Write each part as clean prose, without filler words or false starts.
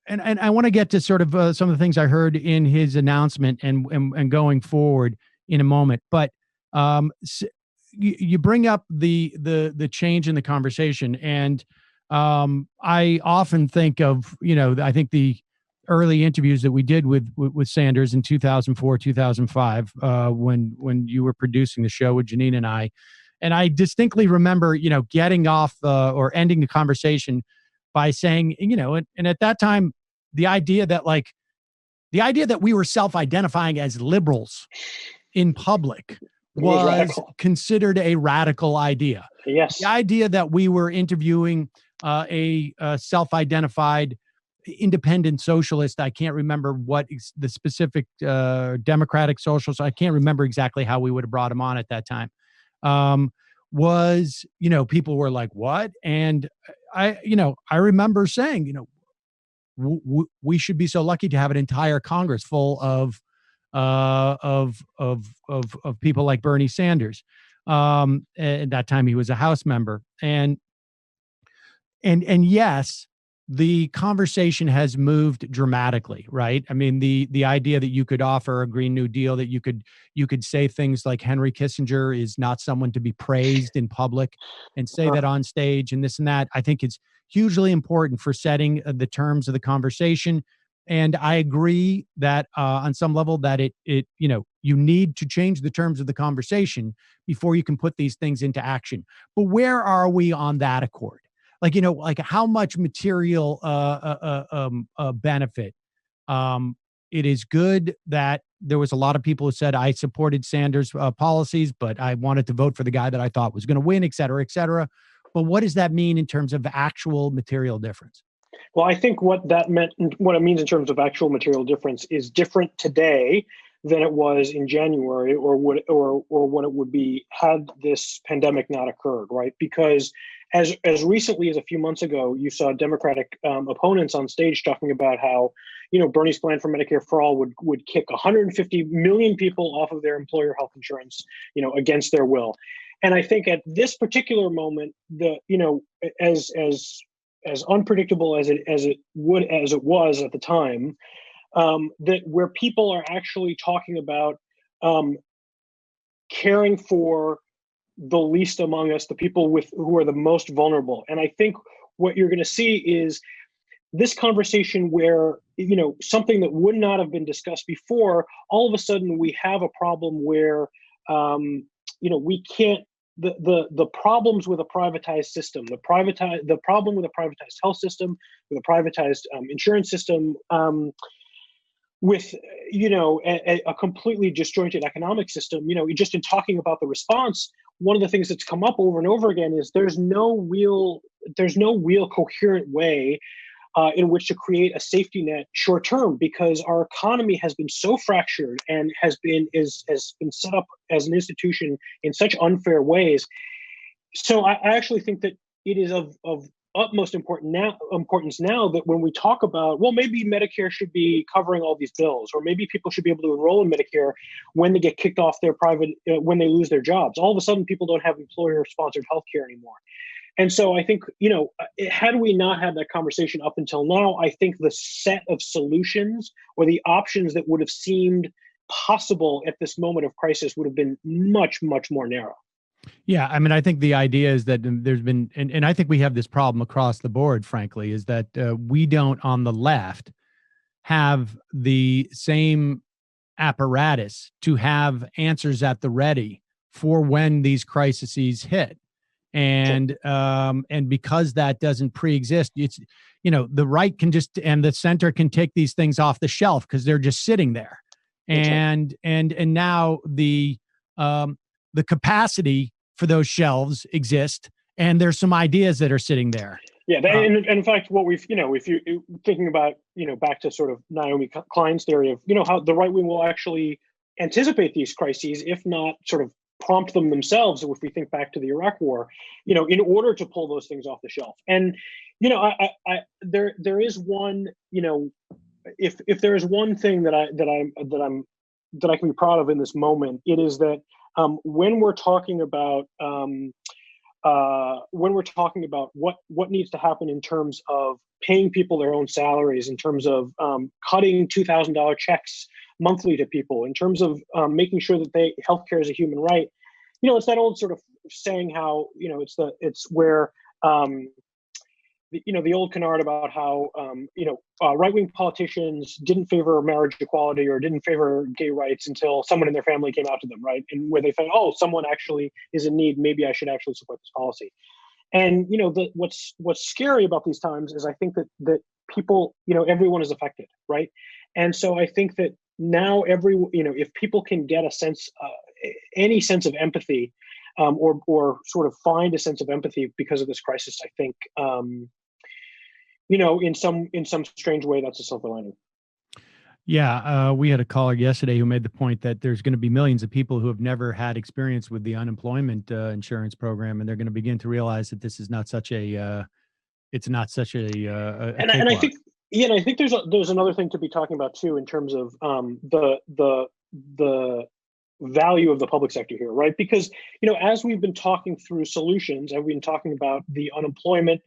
And I want to get to sort of some of the things I heard in his announcement and going forward in a moment. But you bring up the change in the conversation, and I often think of, I think the early interviews that we did with Sanders in 2004, 2005, when you were producing the show with Janine and I distinctly remember, getting off or ending the conversation by saying, and at that time, the idea that we were self-identifying as liberals in public was considered a radical idea. Yes. The idea that we were interviewing a self-identified independent socialist, I can't remember what the specific democratic socialist, I can't remember exactly how we would have brought him on at that time, was, people were like, what? And I remember saying, we should be so lucky to have an entire Congress full of people like Bernie Sanders. At that time, he was a House member, and yes, the conversation has moved dramatically, right? I mean, the idea that you could offer a Green New Deal, that you could say things like Henry Kissinger is not someone to be praised in public, and say that on stage and this and that, I think it's hugely important for setting the terms of the conversation. And I agree that on some level that it you need to change the terms of the conversation before you can put these things into action. But where are we on that accord? Like how much material benefit? It is good that there was a lot of people who said I supported Sanders' policies, but I wanted to vote for the guy that I thought was going to win, et cetera, et cetera. But what does that mean in terms of actual material difference? Well, I think what it means in terms of actual material difference is different today than it was in January, or what it would be had this pandemic not occurred, right? Because as recently as a few months ago, you saw Democratic opponents on stage talking about how, Bernie's plan for Medicare for all would kick 150 million people off of their employer health insurance, against their will. And I think at this particular moment, as unpredictable as it was at the time, that where people are actually talking about caring for the least among us, the people who are the most vulnerable. And I think what you're going to see is this conversation where, something that would not have been discussed before, all of a sudden we have a problem where, we can't, the problems with a privatized system, the problem with a privatized health system, with a privatized insurance system, with a completely disjointed economic system, just in talking about the response, one of the things that's come up over and over again is there's no real coherent way in which to create a safety net short term, because our economy has been so fractured and has been set up as an institution in such unfair ways. So I actually think that it is of utmost importance now that when we talk about, well, maybe Medicare should be covering all these bills, or maybe people should be able to enroll in Medicare when they get kicked off their private, when they lose their jobs. All of a sudden, people don't have employer-sponsored healthcare anymore. And so I think, had we not had that conversation up until now, I think the set of solutions or the options that would have seemed possible at this moment of crisis would have been much, much more narrow. Yeah, I mean, I think the idea is that there's been, and I think we have this problem across the board, frankly, is that we don't, on the left, have the same apparatus to have answers at the ready for when these crises hit. And because that doesn't pre-exist, it's, the right can just, and the center can take these things off the shelf because they're just sitting there. And now the capacity for those shelves exist, and there's some ideas that are sitting there. Yeah, and in fact, what we've, if you're thinking about, back to sort of Naomi Kleins' theory of, how the right wing will actually anticipate these crises, if not sort of prompt them themselves, if we think back to the Iraq War, in order to pull those things off the shelf. And, there is one, if there is one thing that I can be proud of in this moment, it is that when we're talking about when we're talking about what needs to happen in terms of paying people their own salaries, in terms of cutting $2,000 checks monthly to people, in terms of making sure that healthcare is a human right. It's that old sort of saying how it's where the old canard about how right-wing politicians didn't favor marriage equality or didn't favor gay rights until someone in their family came out to them, right? And where they thought, oh, someone actually is in need, maybe I should actually support this policy. And what's scary about these times is I think that people, everyone is affected, right? And so I think that now if people can get a sense, any sense of empathy, or sort of find a sense of empathy because of this crisis, I think, in some strange way, that's a silver lining. Yeah, we had a caller yesterday who made the point that there's going to be millions of people who have never had experience with the unemployment insurance program, and they're going to begin to realize that this is not such a it's not such a and I think I think there's another thing to be talking about too in terms of the value of the public sector here, right? Because as we've been talking through solutions, as we've been talking about the unemployment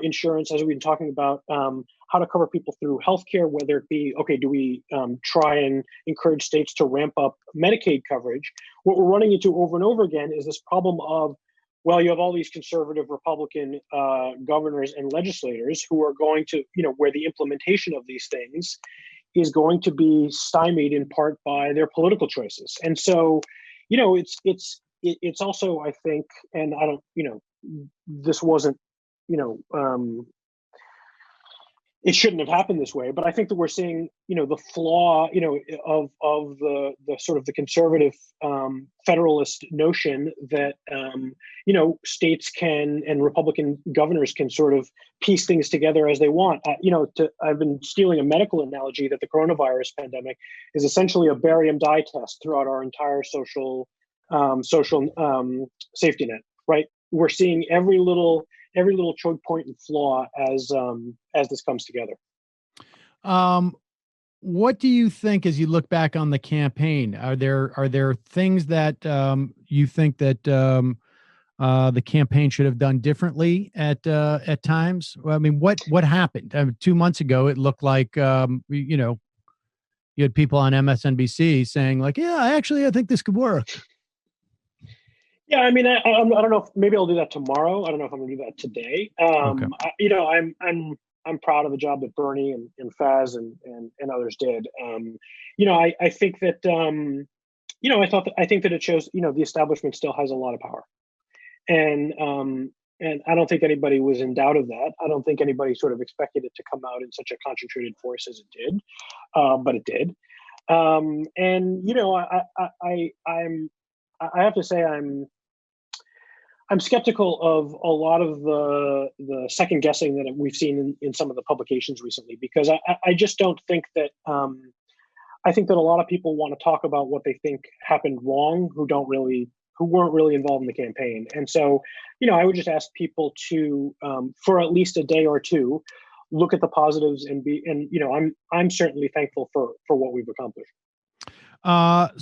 insurance, as we've been talking about how to cover people through healthcare, whether it be, okay, do we try and encourage states to ramp up Medicaid coverage? What we're running into over and over again is this problem of, well, you have all these conservative Republican governors and legislators who are going to, where the implementation of these things is going to be stymied in part by their political choices. And so, it's also, I think, and I don't, this wasn't, it shouldn't have happened this way, but I think that we're seeing, the flaw, of the sort of the conservative federalist notion that, states can and Republican governors can sort of piece things together as they want. I've been stealing a medical analogy that the coronavirus pandemic is essentially a barium dye test throughout our entire social safety net, right? We're seeing every little choke point and flaw as this comes together. What do you think as you look back on the campaign? Are there things that you think that the campaign should have done differently at times? I mean, what happened? 2 months ago, it looked like you had people on MSNBC saying like, "Yeah, I think this could work." Yeah, I mean, I don't know if maybe I'll do that tomorrow. I don't know if I'm going to do that today. Okay. I'm proud of the job that Bernie and Faz and others did. I think that I think that it shows the establishment still has a lot of power, and I don't think anybody was in doubt of that. I don't think anybody sort of expected it to come out in such a concentrated force as it did, but it did. I have to say I'm skeptical of a lot of the second guessing that we've seen in some of the publications recently, because I just don't think that I think that a lot of people want to talk about what they think happened wrong who weren't really involved in the campaign. And so, I would just ask people to for at least a day or two look at the positives and I'm certainly thankful for what we've accomplished.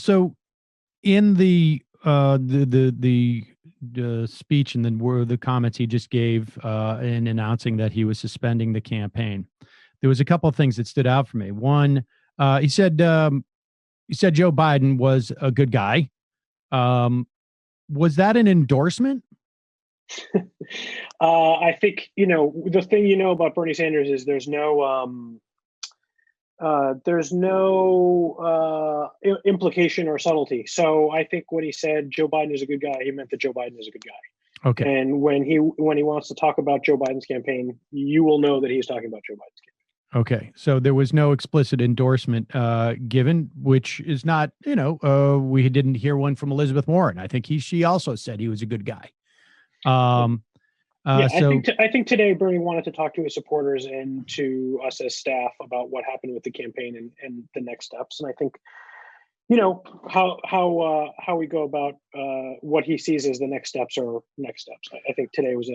So in the speech and then were the comments he just gave in announcing that he was suspending the campaign, there was a couple of things that stood out for me. One, he said Joe Biden was a good guy. Was that an endorsement? I think the thing about Bernie Sanders is there's no implication or subtlety. So I think when he said Joe Biden is a good guy, he meant that Joe Biden is a good guy. Okay. And when he wants to talk about Joe Biden's campaign, you will know that he's talking about Joe Biden's campaign. Okay. So there was no explicit endorsement given, which is not, we didn't hear one from Elizabeth Warren. I think she also said he was a good guy. I think today Bernie wanted to talk to his supporters and to us as staff about what happened with the campaign and the next steps. And I think, how we go about what he sees as the next steps or next steps. I think today's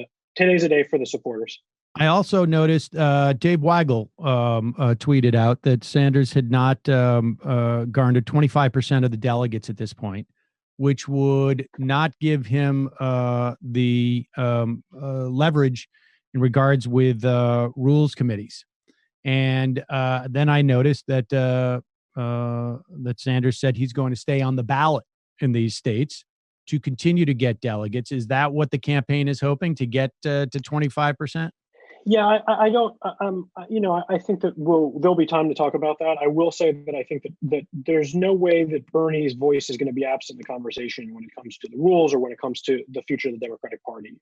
a day for the supporters. I also noticed Dave Weigel tweeted out that Sanders had not garnered 25% of the delegates at this point. which would not give him the leverage in regards with rules committees. And then I noticed that that Sanders said he's going to stay on the ballot in these states to continue to get delegates. Is that what the campaign is hoping to get to 25%? Yeah, I don't. I think that there'll be time to talk about that. I will say that I think that there's no way that Bernie's voice is going to be absent in the conversation when it comes to the rules or when it comes to the future of the Democratic Party.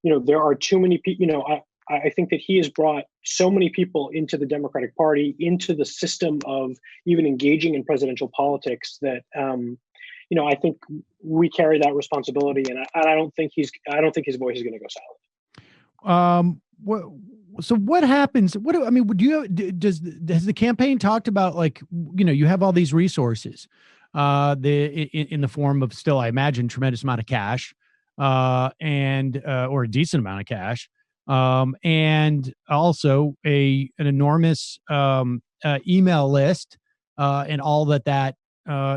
There are too many people. I think that he has brought so many people into the Democratic Party, into the system of even engaging in presidential politics that. I think we carry that responsibility, and I don't think his voice is going to go silent. What happens? Has the campaign talked about, like, you have all these resources, in the form of, still, I imagine, tremendous amount of cash, and or a decent amount of cash, and also an enormous email list, and all that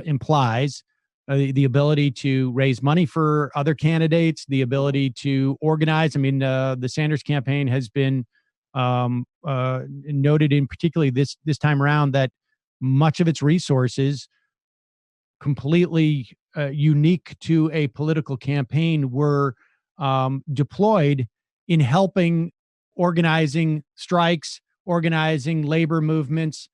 implies. The ability to raise money for other candidates, the ability to organize. I mean, the Sanders campaign has been noted, in particularly this time around, that much of its resources, completely unique to a political campaign, were deployed in helping organizing strikes, organizing labor movements,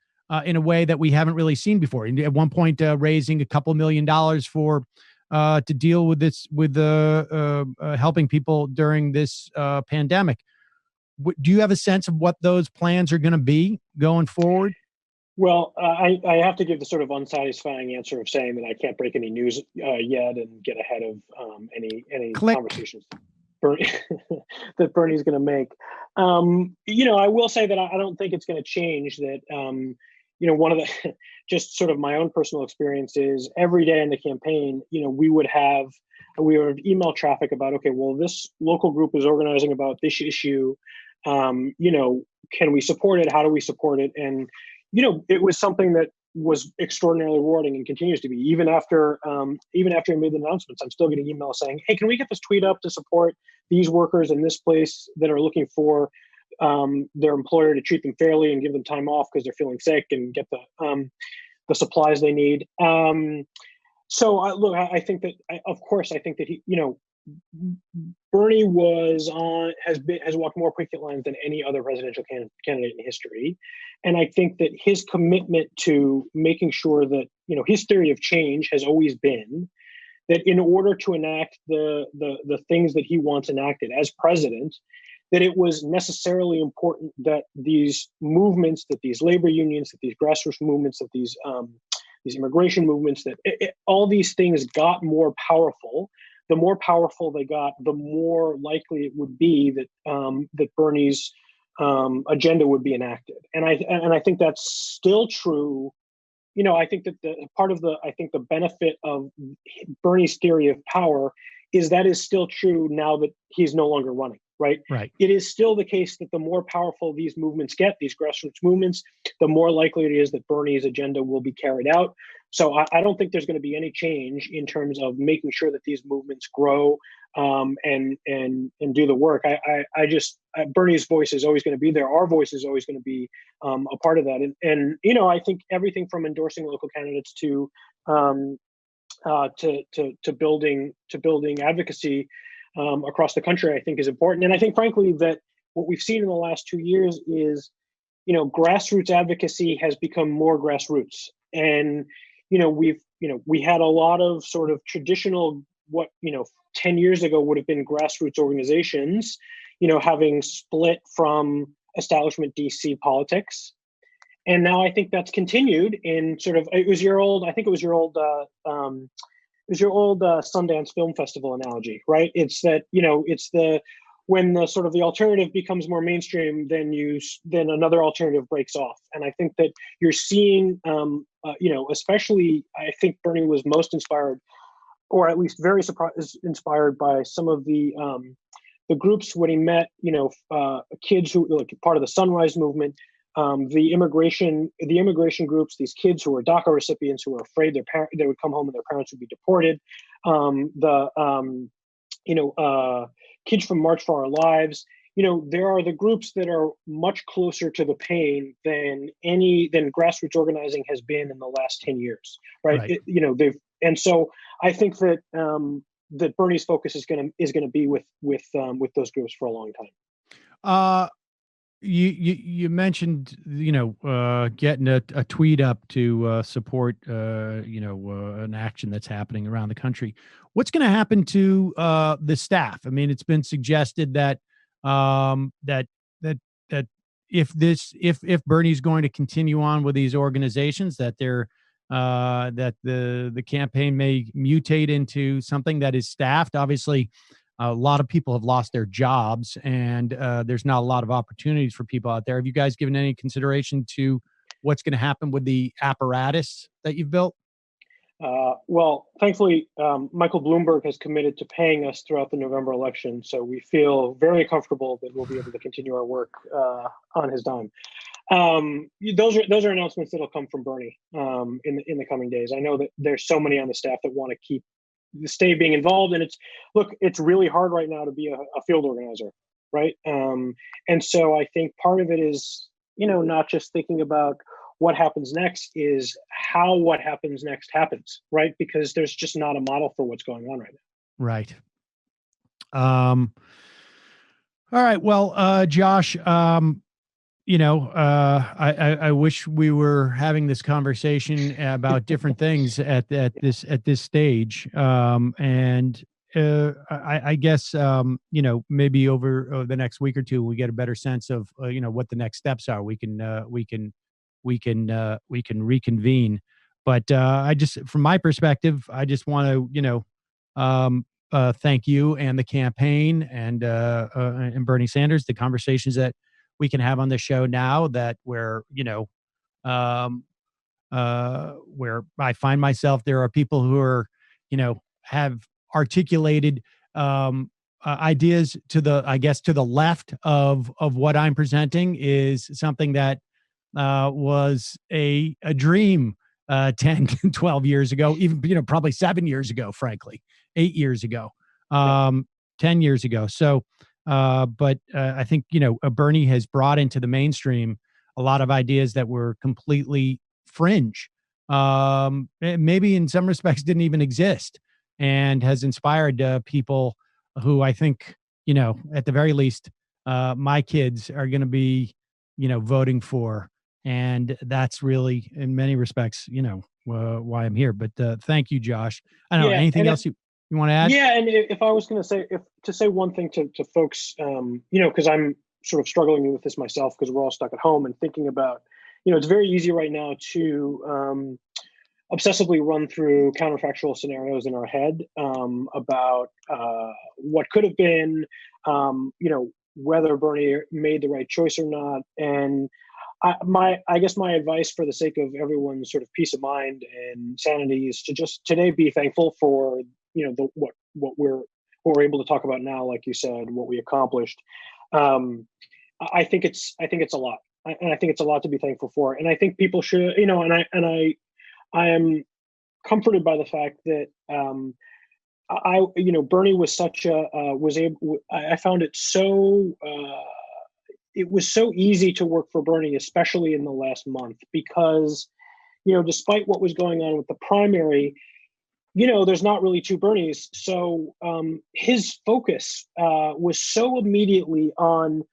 in a way that we haven't really seen before. And at one point, raising a couple $1 million for to deal with this, with helping people during this pandemic. Do you have a sense of what those plans are going to be going forward? Well, I have to give the sort of unsatisfying answer of saying that I can't break any news yet and get ahead of any conversations that Bernie's going to make. I will say that I don't think it's going to change that. One of the just sort of my own personal experience is every day in the campaign, we would have email traffic about, okay, well, this local group is organizing about this issue. Can we support it? How do we support it? And, it was something that was extraordinarily rewarding and continues to be, even after I made the announcements. I'm still getting emails saying, hey, can we get this tweet up to support these workers in this place that are looking for their employer to treat them fairly and give them time off because they're feeling sick, and get the supplies they need. So I think that, of course, I think that Bernie has walked more picket lines than any other presidential candidate in history. And I think that his commitment to making sure that, his theory of change has always been that in order to enact the things that he wants enacted as president, that it was necessarily important that these movements, that these labor unions, that these grassroots movements, that these immigration movements, that all these things got more powerful. The more powerful they got, the more likely it would be that that Bernie's agenda would be enacted. And I think that's still true. I think that the benefit of Bernie's theory of power is that is still true now that he's no longer running. Right. It is still the case that the more powerful these movements get, these grassroots movements, the more likely it is that Bernie's agenda will be carried out. So I don't think there's going to be any change in terms of making sure that these movements grow and do the work. Bernie's voice is always going to be there. Our voice is always going to be a part of that. And I think everything from endorsing local candidates to building advocacy across the country, I think, is important. And I think, frankly, that what we've seen in the last 2 years is, grassroots advocacy has become more grassroots. And, we had a lot of sort of traditional, 10 years ago would have been grassroots organizations, having split from establishment DC politics. And now I think that's continued in sort of, it was your old Sundance Film Festival analogy, right? It's that, when the sort of the alternative becomes more mainstream, then another alternative breaks off. And I think that you're seeing, especially, I think Bernie was most inspired, or at least very inspired by some of the groups when he met, kids who, like, part of the Sunrise Movement, the immigration groups, these kids who are DACA recipients who are afraid they would come home and their parents would be deported, kids from March for Our Lives. There are the groups that are much closer to the pain than grassroots organizing has been in the last 10 years, right? So I think that that Bernie's focus is going to be with those groups for a long time. You mentioned getting a tweet up to support an action that's happening around the country. What's going to happen to the staff? I mean, it's been suggested that that if Bernie's going to continue on with these organizations, that the campaign may mutate into something that is staffed. Obviously, a lot of people have lost their jobs, and there's not a lot of opportunities for people out there. Have you guys given any consideration to what's going to happen with the apparatus that you've built? Well, thankfully, Michael Bloomberg has committed to paying us throughout the November election, so we feel very comfortable that we'll be able to continue our work on his dime. Those are announcements that'll come from Bernie in the coming days. I know that there's so many on the staff that want to stay being involved, and it's really hard right now to be a field organizer, right? And so I think part of it is not just thinking about what happens next, is how what happens next happens, right? Because there's just not a model for what's going on right now. Right. All right. Well, Josh, I wish we were having this conversation about different things at this stage. I guess, maybe over the next week or two, we get a better sense of, what the next steps are. We can reconvene. But from my perspective, I just want to, thank you and the campaign and Bernie Sanders, the conversations that we can have on the show now, that where I find myself, there are people who are, have articulated ideas to the left of what I'm presenting is something that was a dream 10, 12 years ago, even, probably 7 years ago, frankly, 8 years ago, 10 years ago. So, but I think, Bernie has brought into the mainstream a lot of ideas that were completely fringe, maybe in some respects didn't even exist, and has inspired people who I think, at the very least, my kids are going to be, voting for. And that's really, in many respects, why I'm here. But thank you, Josh. I don't know, anything else you want to add? Yeah, and if I was going to say one thing to folks, because I'm sort of struggling with this myself, because we're all stuck at home and thinking about, it's very easy right now to obsessively run through counterfactual scenarios in our head about what could have been, whether Bernie made the right choice or not. And I guess my advice, for the sake of everyone's sort of peace of mind and sanity, is to just today be thankful for what we're able to talk about now, like you said, what we accomplished. I think it's a lot, and I think it's a lot to be thankful for. And I think people should, I am comforted by the fact that Bernie was such I found it so. It was so easy to work for Bernie, especially in the last month, because, despite what was going on with the primary, there's not really two Bernies. So his focus was so immediately on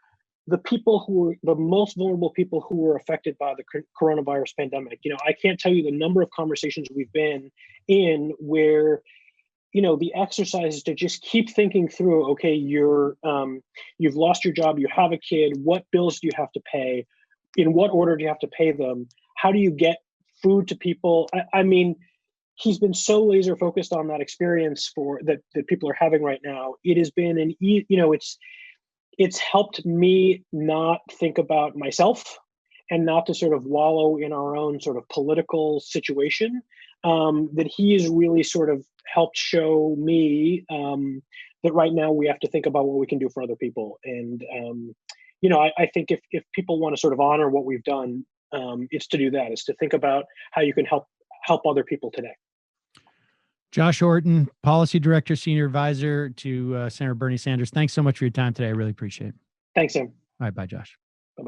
the people who were the most vulnerable people who were affected by the coronavirus pandemic. I can't tell you the number of conversations we've been in where, the exercise is to just keep thinking through, okay, you've lost your job, you have a kid, what bills do you have to pay? In what order do you have to pay them? How do you get food to people? I mean, he's been so laser focused on that experience that people are having right now. It has been it's helped me not think about myself and not to sort of wallow in our own sort of political situation. That he has really sort of helped show me that right now we have to think about what we can do for other people. And, I think if people want to sort of honor what we've done, it's to do that. It's to think about how you can help other people today. Josh Orton, Policy Director, Senior Advisor to Senator Bernie Sanders. Thanks so much for your time today. I really appreciate it. Thanks, Sam. All right, bye, Josh.